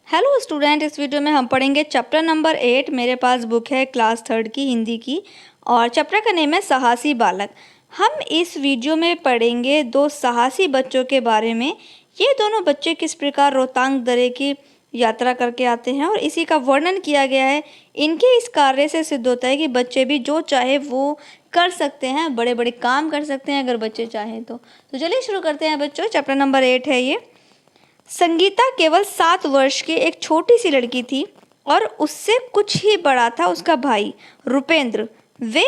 Hello student, इस video में हम पढ़ेंगे चैप्टर नंबर 8। मेरे पास बुक है क्लास 3 की हिंदी की और चैप्टर का नेम है साहसी बालक। हम इस वीडियो में पढ़ेंगे दो साहसी बच्चों के बारे में। ये दोनों बच्चे किस प्रकार रोहतांग दर्रे की यात्रा करके आते हैं और इसी का वर्णन किया गया है। इनके इस कार्य से सिद्ध होता है कि बच्चे भी जो चाहे वो कर सकते हैं, बड़े बड़े काम कर सकते हैं अगर बच्चे चाहें तो चलिए शुरू करते हैं बच्चों। चैप्टर नंबर 8 है ये। संगीता केवल 7 वर्ष की एक छोटी सी लड़की थी और उससे कुछ ही बड़ा था उसका भाई रुपेंद्र। वे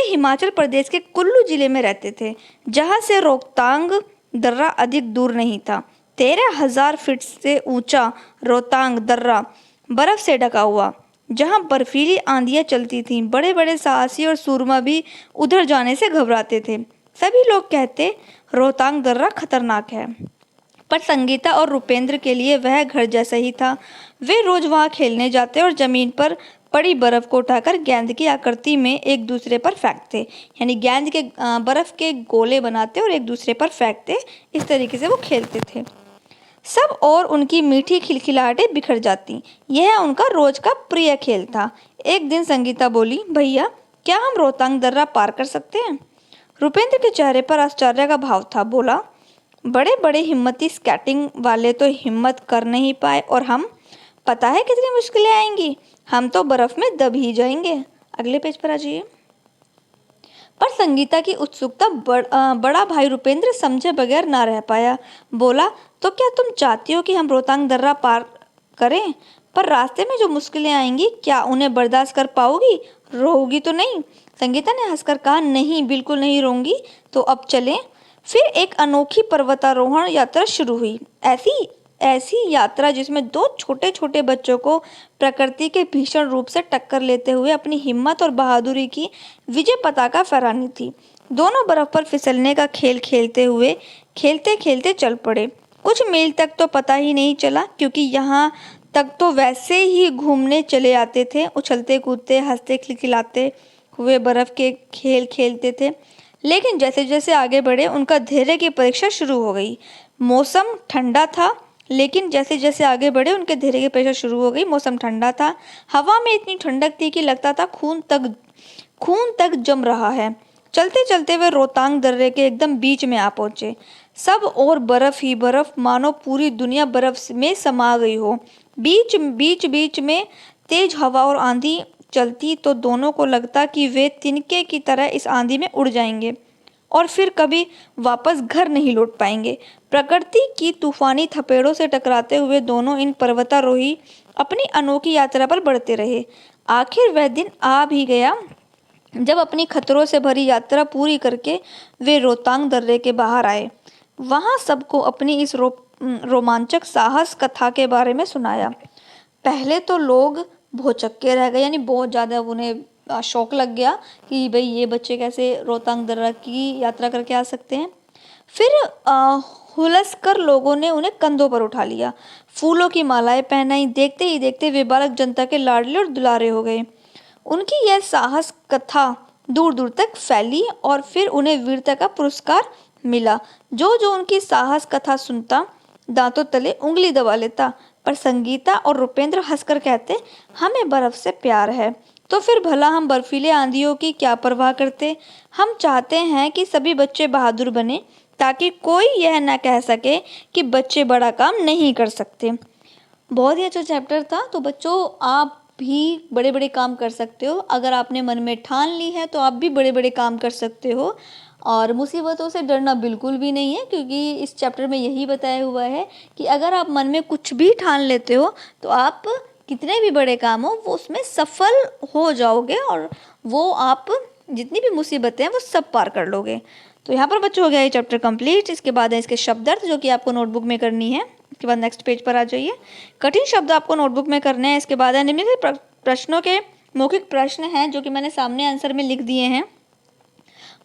हिमाचल प्रदेश के कुल्लू जिले में रहते थे, जहां से रोहतांग दर्रा अधिक दूर नहीं था। 13,000 फीट से ऊंचा रोहतांग दर्रा बर्फ से ढका हुआ, जहां बर्फीली आंधियां चलती थीं। बड़े बड़े साहसी और सूरमा भी उधर जाने से घबराते थे। सभी लोग कहते रोहतांग दर्रा खतरनाक है, पर संगीता और रुपेंद्र के लिए वह घर जैसा ही था। वे रोज वहां खेलने जाते और जमीन पर पड़ी बर्फ को उठाकर गेंद की आकृति में एक दूसरे पर फेंकते, यानी गेंद के बर्फ के गोले बनाते और एक दूसरे पर फेंकते। इस तरीके से वो खेलते थे। सब और उनकी मीठी खिलखिलाहटें बिखर जाती। यह उनका रोज का प्रिय खेल था। एक दिन संगीता बोली, भैया क्या हम रोहतांग दर्रा पार कर सकते हैं? रुपेंद्र के चेहरे पर आश्चर्य का भाव था। बोला, बड़े बड़े हिम्मती स्केटिंग वाले तो हिम्मत कर नहीं पाए, और हम पता है कितनी मुश्किलें आएंगी। हम तो बर्फ में दब ही जाएंगे। अगले पेज पर आ जाइए। पर संगीता की उत्सुकता बड़ा भाई रुपेंद्र समझे बगैर ना रह पाया। बोला, तो क्या तुम चाहती हो कि हम रोहतांग दर्रा पार करें? पर रास्ते में जो मुश्किलें आएंगी, क्या उन्हें बर्दाश्त कर पाओगी? रोगी तो नहीं? संगीता ने हंसकर कहा, नहीं, बिल्कुल नहीं रोंगी। तो अब चलें। फिर एक अनोखी पर्वतारोहण यात्रा शुरू हुई। ऐसी ऐसी यात्रा जिसमें दो छोटे छोटे बच्चों को प्रकृति के भीषण रूप से टक्कर लेते हुए अपनी हिम्मत और बहादुरी की विजय पताका फहरानी थी। दोनों बर्फ पर फिसलने का खेल खेलते हुए खेलते खेलते चल पड़े। कुछ मील तक तो पता ही नहीं चला, क्योंकि यहाँ तक तो वैसे ही घूमने चले आते थे, उछलते कूदते हंसते खिलखिलाते हुए बर्फ के खेल खेलते थे। लेकिन जैसे जैसे आगे बढ़े, उनका धैर्य की परीक्षा शुरू हो गई। मौसम ठंडा था, लेकिन जैसे जैसे आगे बढ़े उनके धैर्य की परीक्षा शुरू हो गई। मौसम ठंडा था, हवा में इतनी ठंडक थी कि लगता था खून तक जम रहा है। चलते चलते वे रोहतांग दर्रे के एकदम बीच में आ पहुंचे। सब और बर्फ ही बर्फ, मानो पूरी दुनिया बर्फ में समा गई हो। बीच में तेज हवा और आंधी चलती तो दोनों को लगता कि वे तिनके की तरह इस आंधी में उड़ जाएंगे और फिर कभी वापस घर नहीं लौट पाएंगे। प्रकृति की तूफानी थपेड़ों से टकराते हुए दोनों इन पर्वतारोही अपनी अनोखी यात्रा पर बढ़ते रहे। आखिर वह दिन आ भी गया जब अपनी खतरों से भरी यात्रा पूरी करके वे रोहतांग दर्रे के बाहर आए। वहां सबको अपनी इस रोमांचक साहस कथा के बारे में सुनाया। पहले तो लोग भौचक्के रह गए, यानी बहुत ज़्यादा उन्हें शौक लग गया कि भाई ये बच्चे कैसे रोहतांग दर्रा की यात्रा करके आ सकते हैं। फिर हुलस कर लोगों ने उन्हें कंधों पर उठा लिया, फूलों की मालाएं पहनाई। देखते ही देखते वे बालक जनता के लाडले और दुलारे हो गए। उनकी यह साहस कथा दूर दूर तक फैली और फिर उन्हें वीरता का पुरस्कार मिला। जो जो उनकी साहस कथा सुनता, दांतों तले उंगली दबा लेता। पर संगीता और रुपेंद्र हंसकर कहते, हमें बर्फ से प्यार है, तो फिर भला हम बर्फीले आंधियों की क्या परवाह करते। हम चाहते हैं कि सभी बच्चे बहादुर बने, ताकि कोई यह ना कह सके कि बच्चे बड़ा काम नहीं कर सकते। बहुत ही अच्छा चैप्टर था। तो बच्चों, आप भी बड़े बड़े काम कर सकते हो। अगर आपने मन में ठान ली है तो आप भी बड़े बड़े काम कर सकते हो, और मुसीबतों से डरना बिल्कुल भी नहीं है, क्योंकि इस चैप्टर में यही बताया हुआ है कि अगर आप मन में कुछ भी ठान लेते हो तो आप कितने भी बड़े काम हो वो उसमें सफल हो जाओगे, और वो आप जितनी भी मुसीबतें हैं वो सब पार कर लोगे। तो यहाँ पर बच्चों हो गया ये चैप्टर कंप्लीट। इसके बाद है इसके शब्दार्थ, जो कि आपको नोटबुक में करनी है। इसके बाद नेक्स्ट पेज पर आ जाइए। कठिन शब्द आपको नोटबुक में करने हैं। इसके बाद है निम्नलिखित प्रश्नों के मौखिक प्रश्न हैं, जो कि मैंने सामने आंसर में लिख दिए हैं,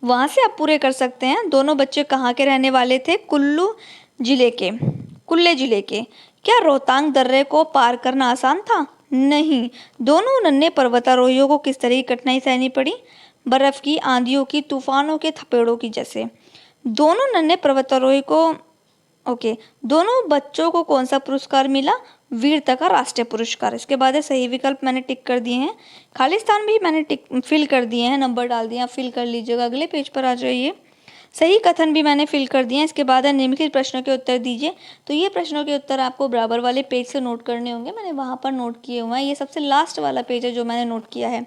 वहां से आप पूरे कर सकते हैं। दोनों बच्चे कहाँ के रहने वाले थे? कुल्ले जिले के। क्या रोहतांग दर्रे को पार करना आसान था? नहीं। दोनों नन्हे पर्वतारोहियों को किस तरह की कठिनाई सहनी पड़ी? बर्फ की आंधियों की, तूफानों के थपेड़ों की जैसे। दोनों नन्हे पर्वतारोही को ओके, दोनों बच्चों को कौन सा पुरस्कार मिला? वीरता का राष्ट्रीय पुरस्कार। इसके बाद है सही विकल्प मैंने टिक कर दिए हैं, खाली स्थान भी मैंने टिक फिल कर दिए हैं, नंबर डाल दिए, आप फिल कर लीजिएगा। अगले पेज पर आ जाइए। सही कथन भी मैंने फिल कर दिए हैं। इसके बाद है निम्नलिखित प्रश्नों के उत्तर दीजिए। तो ये प्रश्नों के उत्तर आपको बराबर वाले पेज से नोट करने होंगे, मैंने वहाँ पर नोट किए हुए हैं। ये सबसे लास्ट वाला पेज है जो मैंने नोट किया है।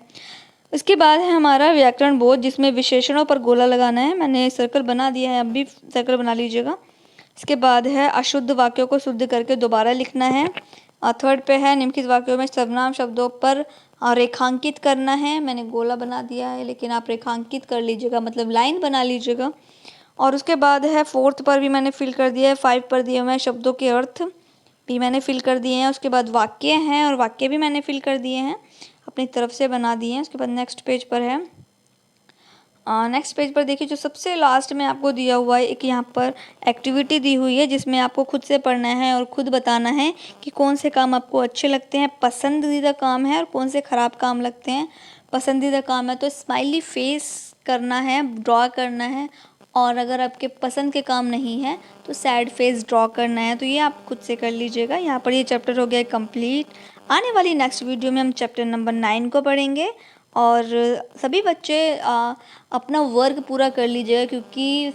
इसके बाद है हमारा व्याकरण बोध, जिसमें विशेषणों पर गोला लगाना है। मैंने सर्कल बना दिया है, अब भी सर्कल बना लीजिएगा। इसके बाद है अशुद्ध वाक्यों को शुद्ध करके दोबारा लिखना है। थर्ड पे है निम्नलिखित वाक्यों में सर्वनाम शब्दों पर रेखांकित करना है। मैंने गोला बना दिया है, लेकिन आप रेखांकित कर लीजिएगा, मतलब लाइन बना लीजिएगा। और उसके बाद है फोर्थ पर भी मैंने फिल कर दिया है। 5 पर दिए हुए हैं शब्दों के अर्थ भी मैंने फिल कर दिए हैं। उसके बाद वाक्य हैं, और वाक्य भी मैंने फिल कर दिए हैं, अपनी तरफ से बना दिए हैं। उसके बाद नेक्स्ट पेज पर है, नेक्स्ट पेज पर देखिए, जो सबसे लास्ट में आपको दिया हुआ है, एक यहाँ पर एक्टिविटी दी हुई है, जिसमें आपको खुद से पढ़ना है और खुद बताना है कि कौन से काम आपको अच्छे लगते हैं, पसंदीदा काम है, और कौन से ख़राब काम लगते हैं। पसंदीदा काम है तो स्माइली फेस करना है, ड्रॉ करना है, और अगर आपके पसंद के काम नहीं है तो सैड फेस ड्रॉ करना है। तो ये आप खुद से कर लीजिएगा। यहाँ पर ये चैप्टर हो गया कंप्लीट। आने वाली नेक्स्ट वीडियो में हम चैप्टर नंबर 9 को पढ़ेंगे। और सभी बच्चे अपना वर्क पूरा कर लीजिएगा, क्योंकि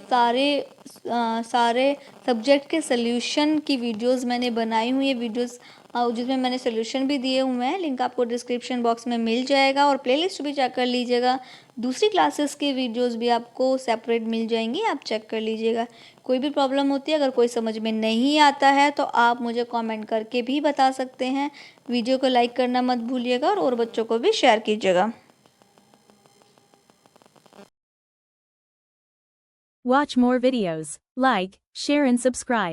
सारे सब्जेक्ट के सल्यूशन की वीडियोस मैंने बनाई हुई है, वीडियोस जिसमें मैंने सल्यूशन भी दिए हुए हैं। लिंक आपको डिस्क्रिप्शन बॉक्स में मिल जाएगा, और प्लेलिस्ट भी चेक कर लीजिएगा। दूसरी क्लासेस की वीडियोस भी आपको सेपरेट मिल जाएंगी, आप चेक कर लीजिएगा। कोई भी प्रॉब्लम होती है, अगर कोई समझ में नहीं आता है तो आप मुझे कमेंट करके भी बता सकते हैं। वीडियो को लाइक करना मत भूलिएगा, और बच्चों को भी शेयर कीजिएगा। Watch more videos, like, share and subscribe.